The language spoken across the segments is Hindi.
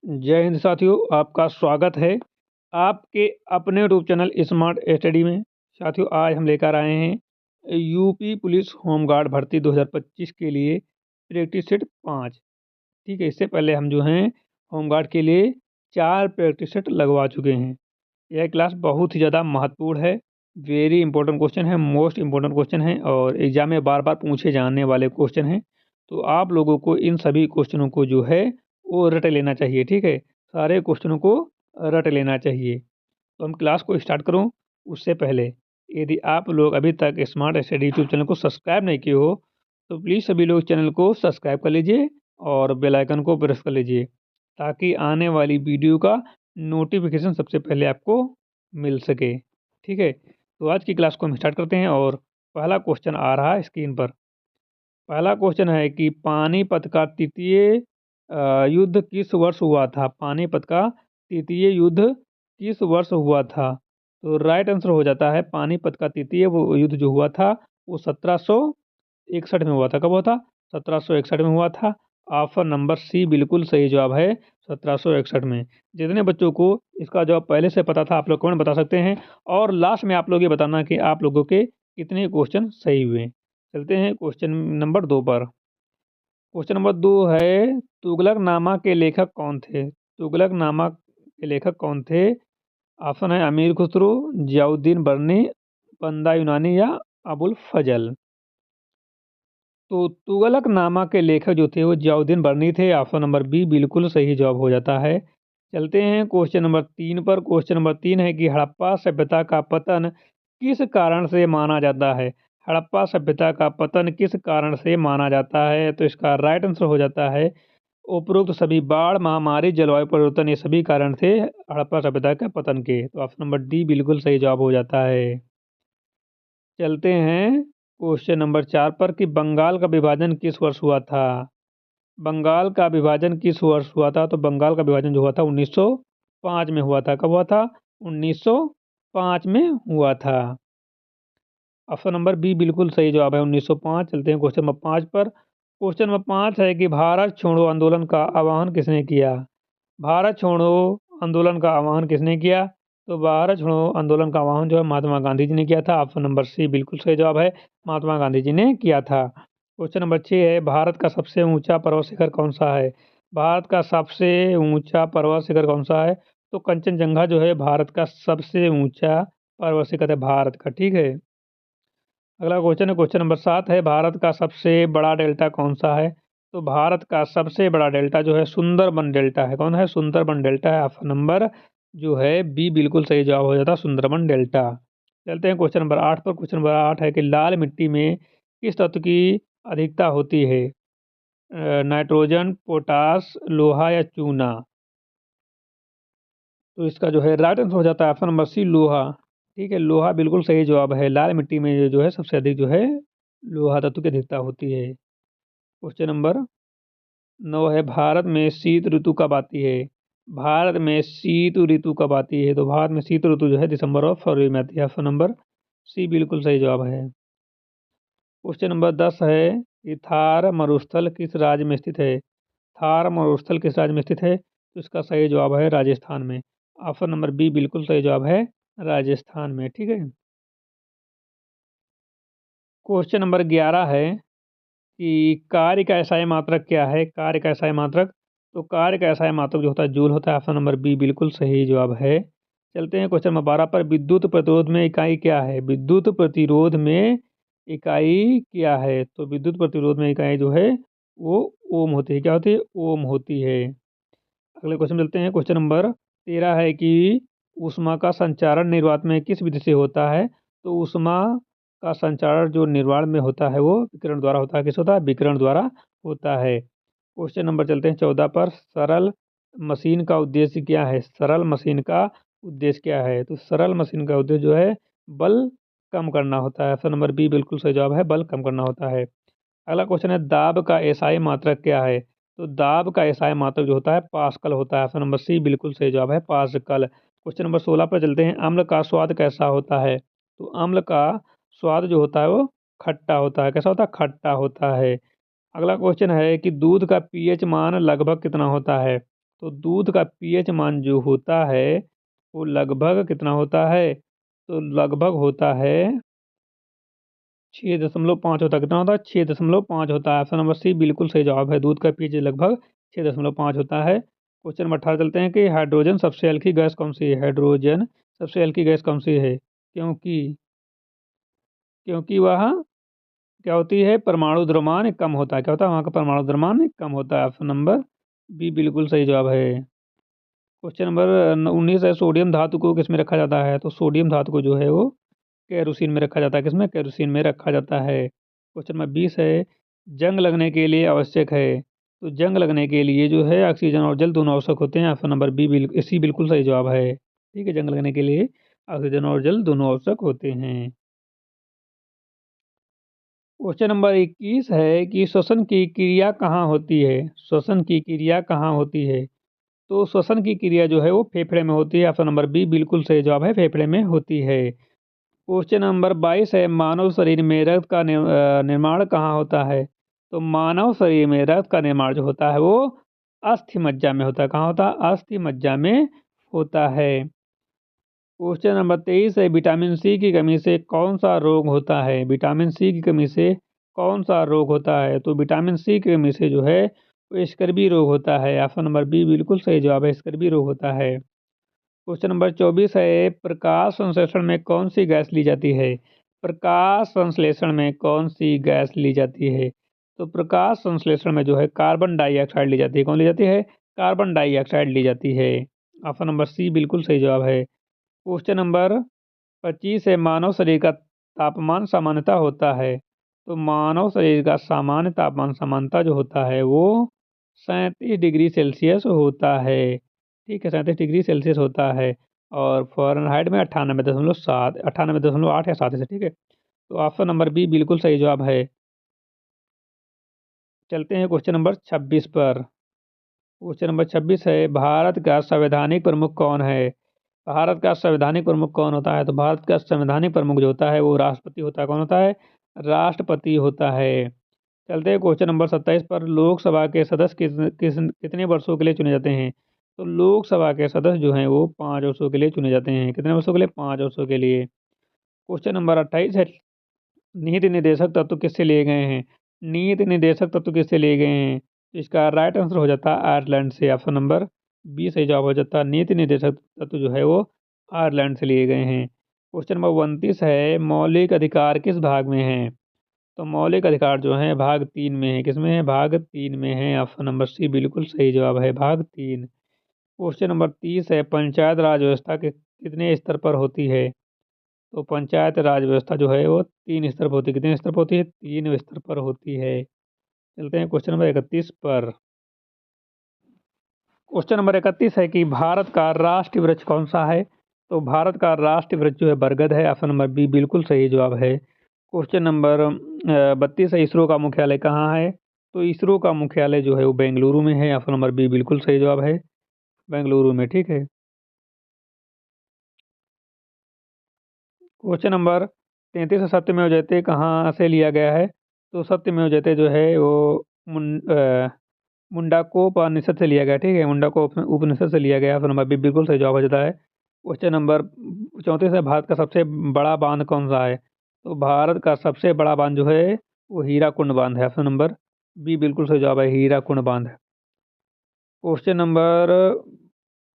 जय हिंद साथियों, आपका स्वागत है आपके अपने यूट्यूब चैनल स्मार्ट स्टडी में। साथियों, आज हम लेकर आए हैं यूपी पुलिस होमगार्ड भर्ती 2025 के लिए प्रैक्टिस सेट 5। ठीक है, इससे पहले हम जो हैं होमगार्ड के लिए 4 प्रैक्टिस सेट लगवा चुके हैं। यह क्लास बहुत ही ज़्यादा महत्वपूर्ण है। वेरी इंपॉर्टेंट क्वेश्चन है, मोस्ट इंपॉर्टेंट क्वेश्चन है और एग्जाम में बार बार पूछे जाने वाले क्वेश्चन हैं। तो आप लोगों को इन सभी क्वेश्चनों को जो है वो रट लेना चाहिए। ठीक है, सारे क्वेश्चनों को रट लेना चाहिए। तो हम क्लास को स्टार्ट करूं उससे पहले, यदि आप लोग अभी तक स्मार्ट स्टडी यूट्यूब चैनल को सब्सक्राइब नहीं किए हो तो प्लीज़ सभी लोग चैनल को सब्सक्राइब कर लीजिए और बेल आइकन को प्रेस कर लीजिए, ताकि आने वाली वीडियो का नोटिफिकेशन सबसे पहले आपको मिल सके। ठीक है, तो आज की क्लास को हम स्टार्ट करते हैं और पहला क्वेश्चन आ रहा है स्क्रीन पर। पहला क्वेश्चन है कि पानीपत का तृतीय युद्ध किस वर्ष हुआ था? पानीपत का तृतीय युद्ध किस वर्ष हुआ था? तो राइट आंसर हो जाता है पानीपत का तृतीय वो युद्ध जो हुआ था वो 1761 में हुआ था। कब हुआ था? 1761 में हुआ था। ऑप्शन नंबर सी बिल्कुल सही जवाब है, 1761 में। जितने बच्चों को इसका जवाब पहले से पता था आप लोग कमेंट बता सकते हैं, और लास्ट में आप लोग ये बताना कि आप लोगों के कितने क्वेश्चन सही हुए। चलते हैं क्वेश्चन नंबर 2 पर। क्वेश्चन नंबर 2 है, तुगलकनामा के लेखक कौन थे? तुगलकनामा के लेखक कौन थे? ऑप्शन है अमीर खुसरो, जियाउद्दीन बर्नी, बंदा यूनानी या अबुल फजल। तो तुगलकनामा के लेखक जो थे वो जियाउद्दीन बर्नी थे। ऑप्शन नंबर बी बिल्कुल सही जवाब हो जाता है। चलते हैं क्वेश्चन नंबर 3 पर। क्वेश्चन नंबर 3 है कि हड़प्पा सभ्यता का पतन किस कारण से माना जाता है? हड़प्पा सभ्यता का पतन किस कारण से माना जाता है? तो इसका राइट आंसर हो जाता है उपरोक्त सभी बाढ़, महामारी, जलवायु परिवर्तन, ये सभी कारण थे हड़प्पा सभ्यता के पतन के। तो ऑप्शन नंबर डी बिल्कुल सही जवाब हो जाता है। चलते हैं क्वेश्चन नंबर 4 पर कि बंगाल का विभाजन किस वर्ष हुआ था? बंगाल का विभाजन किस वर्ष हुआ था? तो बंगाल का विभाजन जो हुआ था 1905 में हुआ था। कब हुआ था? 1905 में हुआ था। ऑप्शन नंबर बी बिल्कुल सही जवाब है, 1905। चलते हैं क्वेश्चन नंबर 5 पर। क्वेश्चन नंबर 5 है कि भारत छोड़ो आंदोलन का आह्वान किसने किया? भारत छोड़ो आंदोलन का आह्वान किसने किया? तो भारत छोड़ो आंदोलन का आह्वान जो है महात्मा गांधी जी ने किया था। ऑप्शन नंबर सी बिल्कुल सही जवाब है, महात्मा गांधी जी ने किया था। क्वेश्चन नंबर 6 है, भारत का सबसे ऊंचा पर्वत शिखर कौन सा है? भारत का सबसे ऊंचा पर्वत शिखर कौन सा है? तो कंचनजंगा जो है भारत का सबसे ऊंचा पर्वत शिखर है भारत का। ठीक है, अगला क्वेश्चन है क्वेश्चन नंबर 7 है, भारत का सबसे बड़ा डेल्टा कौन सा है? तो भारत का सबसे बड़ा डेल्टा जो है सुंदरबन डेल्टा है। कौन है? सुंदरबन डेल्टा है। ऑप्शन नंबर जो है बी बिल्कुल सही जवाब हो जाता है, सुंदरबन डेल्टा। चलते हैं क्वेश्चन नंबर 8 पर। क्वेश्चन नंबर 8 है कि लाल मिट्टी में किस तत्व की अधिकता होती है? नाइट्रोजन, पोटास, लोहा या चूना? तो इसका जो है राइट आंसर हो जाता है ऑप्शन नंबर सी, लोहा। ठीक है, लोहा बिल्कुल सही जवाब है। लाल मिट्टी में जो है सबसे अधिक जो है लोहा तत्व की अधिकता होती है। क्वेश्चन नंबर 9 है, भारत में शीत ऋतु कब आती है? भारत में शीत ऋतु कब आती है? तो भारत में शीत ऋतु जो है दिसंबर और फरवरी में आती है। ऑप्शन नंबर सी बिल्कुल सही जवाब है। क्वेश्चन नंबर 10 है कि थार मरुस्थल किस राज्य में स्थित है? थार मरुस्थल किस राज्य में स्थित है? तो इसका सही जवाब है राजस्थान में। ऑप्शन नंबर बी बिल्कुल सही जवाब है, राजस्थान में। ठीक है, क्वेश्चन नंबर 11 है कि कार्य का एसआई मात्रक क्या है? कार्य का एसआई मात्रक, तो कार्य का एसआई मात्रक जो होता है जूल होता है। ऑप्शन नंबर बी बिल्कुल सही जवाब है। चलते हैं क्वेश्चन नंबर 12 पर। विद्युत प्रतिरोध में इकाई क्या है? विद्युत प्रतिरोध में इकाई क्या है? तो विद्युत प्रतिरोध में इकाई जो है वो ओम होती है। क्या होती है? ओम होती है। अगले क्वेश्चन चलते हैं। क्वेश्चन नंबर 13 है कि ऊष्मा का संचारण निर्वात में किस विधि से होता है? तो ऊष्मा का संचारण जो निर्वाण में होता है वो विकिरण द्वारा होता है। किस होता है? विकिरण द्वारा होता है। क्वेश्चन नंबर चलते हैं 14 पर। सरल मशीन का उद्देश्य क्या है? सरल मशीन का उद्देश्य क्या है? तो सरल मशीन का उद्देश्य जो है बल कम करना होता है। ऑप्शन नंबर बी बिल्कुल सही जवाब है, बल कम करना होता है। अगला क्वेश्चन है, दाब का एसआई मात्रक क्या है? तो दाब का एसआई मात्रक जो होता है पास्कल होता है। ऑप्शन नंबर सी बिल्कुल सही जवाब है, पास्कल। क्वेश्चन नंबर 16 पर चलते हैं। अम्ल का स्वाद कैसा होता है? तो अम्ल का स्वाद जो होता है वो खट्टा होता है। कैसा होता है? खट्टा होता है। अगला क्वेश्चन है कि दूध का पीएच मान लगभग कितना होता है? तो दूध का pH मान जो होता है वो लगभग कितना होता है, तो लगभग होता है 6.5 होता है। कितना होता है? 6.5 होता है। ऑप्शन नंबर सी बिल्कुल सही जवाब है। दूध का pH लगभग 6.5 होता है। क्वेश्चन नंबर 18 चलते हैं कि हाइड्रोजन सबसे हल्की गैस कौन सी है? हाइड्रोजन सबसे हल्की गैस कौन सी है? क्योंकि क्योंकि वह क्या होती है, परमाणु द्रव्यमान कम होता है। क्या होता है? वहाँ का परमाणु द्रव्यमान कम होता है। ऑप्शन नंबर बी बिल्कुल सही जवाब है। क्वेश्चन नंबर 19 है, सोडियम धातु को किस में रखा जाता है? तो सोडियम धातु को जो है वो केरोसिन में रखा जाता है। किसमें? केरोसिन में रखा जाता है। क्वेश्चन नंबर 20 है, जंग लगने के लिए आवश्यक है। तो जंग लगने के लिए जो है ऑक्सीजन और जल दोनों आवश्यक होते हैं। ऑप्शन नंबर सी बिल्कुल सही जवाब है। ठीक है, जंग लगने के लिए ऑक्सीजन और जल दोनों आवश्यक होते हैं। क्वेश्चन नंबर 21 है कि श्वसन की क्रिया कहाँ होती है? श्वसन की क्रिया कहाँ होती है? तो श्वसन की क्रिया जो है वो फेफड़े में होती है। ऑप्शन नंबर बी बिल्कुल सही जवाब है, फेफड़े में होती है। क्वेश्चन नंबर 22 है, मानव शरीर में रक्त का निर्माण कहाँ होता है? तो मानव शरीर में रक्त का निर्माण जो होता है वो अस्थि मज्जा में होता है। कहाँ होता है? अस्थि मज्जा में होता है। क्वेश्चन नंबर 23 है, विटामिन सी की कमी से कौन सा रोग होता है? विटामिन सी की कमी से कौन सा रोग होता है? तो विटामिन सी की कमी से जो है वो स्कर्वी रोग होता है। ऑप्शन नंबर बी बिल्कुल सही जवाब है, स्कर्वी रोग होता है। क्वेश्चन नंबर 24 है, प्रकाश संश्लेषण में कौन सी गैस ली जाती है? प्रकाश संश्लेषण में कौन सी गैस ली जाती है? तो प्रकाश संश्लेषण में जो है कार्बन डाइऑक्साइड ली जाती है। कौन ली जाती है? कार्बन डाइऑक्साइड ली जाती है। ऑप्शन नंबर सी बिल्कुल सही जवाब है। क्वेश्चन नंबर 25 है, मानव शरीर का तापमान सामान्यतः होता है। तो मानव शरीर का सामान्य तापमान सामान्यतः जो होता है वो 37 डिग्री सेल्सियस होता है। ठीक है, 37 डिग्री सेल्सियस होता है। और फ़ारेनहाइट में 98.7, 98.8 या 7 से। ठीक है, तो ऑप्शन नंबर बी बिल्कुल सही जवाब है। चलते हैं क्वेश्चन नंबर 26 पर। क्वेश्चन नंबर 26 है, भारत का संवैधानिक प्रमुख कौन है? भारत का संवैधानिक प्रमुख कौन होता है? तो भारत का संवैधानिक प्रमुख जो होता है वो राष्ट्रपति होता है। कौन होता है? राष्ट्रपति होता है। चलते हैं क्वेश्चन नंबर 27 पर, लोकसभा के सदस्य कितने वर्षों के लिए चुने जाते हैं? तो लोकसभा के सदस्य जो हैं वो 5 वर्षों के लिए चुने जाते हैं। कितने वर्षों के लिए? 5 वर्षों के लिए। क्वेश्चन नंबर 28 है, नीति निर्देशक तत्व किससे लिए गए हैं? नीति निर्देशक तत्व किससे लिए गए हैं? तो इसका राइट आंसर हो जाता है आयरलैंड से। ऑप्शन नंबर बी सही जवाब हो जाता है। नीति निर्देशक तत्व जो है वो आयरलैंड से लिए गए हैं। क्वेश्चन नंबर 29 है, मौलिक अधिकार किस भाग में है? तो मौलिक अधिकार जो है भाग 3 में है। किसमें है? भाग 3 में है। ऑप्शन नंबर सी बिल्कुल सही जवाब है, भाग 3। क्वेश्चन नंबर 30 है, पंचायत राज व्यवस्था के कितने स्तर पर होती है? तो पंचायत राज व्यवस्था जो है वो 3 स्तर पर होती है। कितने स्तर पर होती है? 3 स्तर पर होती है। चलते हैं क्वेश्चन नंबर 31 पर। क्वेश्चन नंबर 31 है कि भारत का राष्ट्रीय वृक्ष कौन सा है? तो भारत का राष्ट्रीय वृक्ष जो है बरगद है। ऑप्शन नंबर बी बिल्कुल सही जवाब है। क्वेश्चन नंबर 32 है, इसरो का मुख्यालय कहाँ है? तो इसरो का मुख्यालय जो है वो बेंगलुरु में है। ऑप्शन नंबर बी बिल्कुल सही जवाब है, बेंगलुरु में। ठीक है, क्वेश्चन नंबर 33 है, सत्यमेव जयते कहाँ से लिया गया है? तो सत्यमेव जयते जो है वो मुंडाको उपनिषद से लिया गया। ठीक है, मुंडाको उपनिषद से लिया गया। ऑप्शन नंबर बी बिल्कुल सही जवाब हो जाता है। क्वेश्चन नंबर 34 है, भारत का सबसे बड़ा बांध कौन सा है? तो भारत का सबसे बड़ा बांध जो है वो हीराकुंड बांध है। ऑप्शन नंबर बी बिल्कुल सही जवाब है, हीराकुंड बांध है। क्वेश्चन नंबर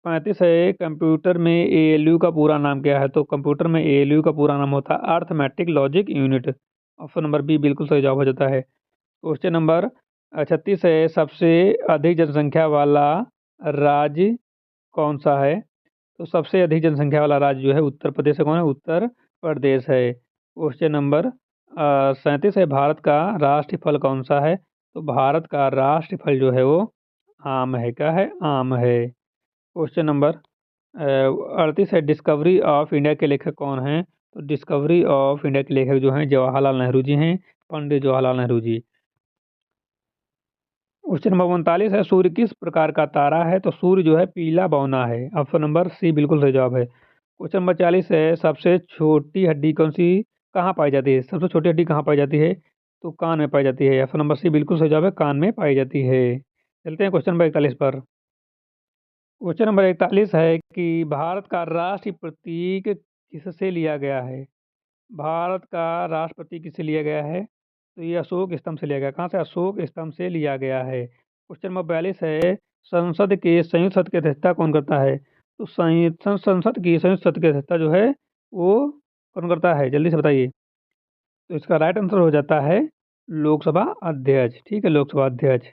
35 है, कंप्यूटर में एएलयू का पूरा नाम क्या है? तो कंप्यूटर में एएलयू का पूरा नाम होता है arithmetic logic unit. Option number B बिल्कुल सही जवाब हो जाता है। क्वेश्चन नंबर 36 है, सबसे अधिक जनसंख्या वाला राज्य कौन सा है? तो सबसे अधिक जनसंख्या वाला राज्य जो है उत्तर प्रदेश है। कौन है? उत्तर प्रदेश है। क्वेश्चन नंबर 37 है, भारत का राष्ट्रीय फल कौन सा है? तो भारत का राष्ट्रीय फल जो है वो आम है। क्या है? आम है। क्वेश्चन नंबर 38 है, डिस्कवरी ऑफ इंडिया के लेखक कौन हैं? तो डिस्कवरी ऑफ इंडिया के लेखक जो हैं जवाहरलाल नेहरू जी हैं, पंडित जवाहरलाल नेहरू जी। क्वेश्चन नंबर 39 है, सूर्य किस प्रकार का तारा है? तो सूर्य जो है पीला बौना है। ऑप्शन नंबर सी बिल्कुल सही जवाब है। क्वेश्चन नंबर 40 है, सबसे छोटी हड्डी कौन सी कहाँ पाई जाती है? सबसे छोटी हड्डी कहाँ पाई जाती है? तो कान में पाई जाती है। ऑप्शन नंबर सी बिल्कुल सही जवाब है, कान में पाई जाती है। चलते हैं क्वेश्चन नंबर 41 पर। क्वेश्चन नंबर 41 है कि भारत का राष्ट्रीय प्रतीक किससे लिया गया है। भारत का राष्ट्र प्रतीक किससे लिया गया है, तो ये अशोक स्तंभ से लिया गया। कहाँ से, अशोक स्तंभ से लिया गया है। क्वेश्चन नंबर 42 है, संसद के संयुक्त सत्र की अध्यक्षता कौन करता है। तो संसद की संयुक्त सत्र की अध्यक्षता जो है वो कौन करता है, जल्दी से बताइए। तो इसका राइट आंसर हो जाता है लोकसभा अध्यक्ष। ठीक है, लोकसभा अध्यक्ष।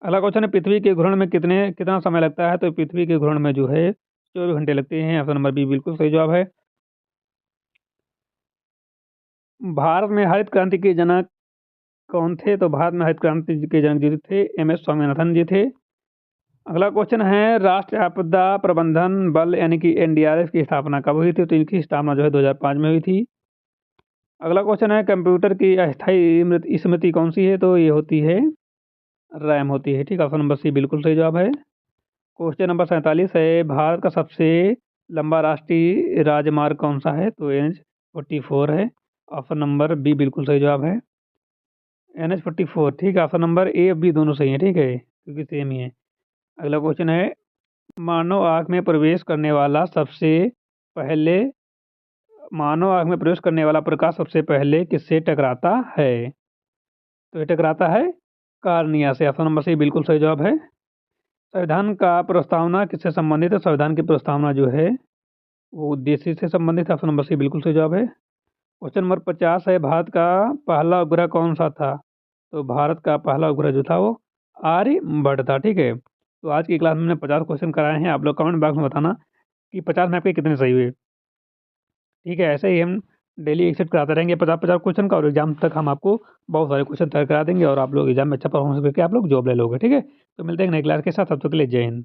अगला क्वेश्चन है, पृथ्वी के घूर्णन में कितना समय लगता है। तो पृथ्वी के घूर्णन में जो है 24 घंटे लगते हैं। ऑप्शन नंबर बी बिल्कुल सही जवाब है। भारत में हरित क्रांति के जनक कौन थे। तो भारत में हरित क्रांति के जनक जी थे एम.एस. स्वामीनाथन जी थे। अगला क्वेश्चन है, राष्ट्रीय आपदा प्रबंधन बल यानी कि एनडीआरएफ की स्थापना कब हुई थी। तो इनकी स्थापना जो है 2005 में हुई थी। अगला क्वेश्चन है, कंप्यूटर की अस्थायी स्मृति कौन सी है। तो ये होती है रैम होती है। ठीक है, ऑप्शन नंबर सी बिल्कुल सही जवाब है। क्वेश्चन नंबर 47 है, भारत का सबसे लंबा राष्ट्रीय राजमार्ग कौन सा है। तो NH-44 है। ऑप्शन नंबर बी बिल्कुल सही जवाब है, NH-44। ठीक है, ऑप्शन नंबर ए और बी दोनों सही है, ठीक है, क्योंकि सेम ही है। अगला क्वेश्चन है, मानव आँख में प्रवेश करने वाला सबसे पहले मानव आँख में प्रवेश करने वाला प्रकाश सबसे पहले किससे टकराता है। तो ये टकराता है कार्निया से। ऑप्शन नंबर सी बिल्कुल सही जवाब है। संविधान का प्रस्तावना किससे संबंधित है। संविधान की प्रस्तावना जो है वो उद्देश्य से संबंधित है। ऑप्शन नंबर सी बिल्कुल सही जवाब है। क्वेश्चन नंबर 50 है, भारत का पहला उपग्रह कौन सा था। तो भारत का पहला उपग्रह जो था वो आर्यभट्ट था। ठीक है, तो आज की क्लास में हमने 50 क्वेश्चन कराए हैं। आप लोग कमेंट बॉक्स में बताना कि 50 में आपके कितने सही हुए। ठीक है, ऐसे ही हम डेली एक सेट कराते रहेंगे 50-50 क्वेश्चन का, और एग्जाम तक हम आपको बहुत सारे क्वेश्चन तैयार करा देंगे और आप लोग एग्जाम में अच्छा परफॉर्मेंस करके आप लोग जॉब ले लोगे। ठीक है, तो मिलते हैं नेक्स्ट क्लास के साथ, तब तक के लिए जय हिंद।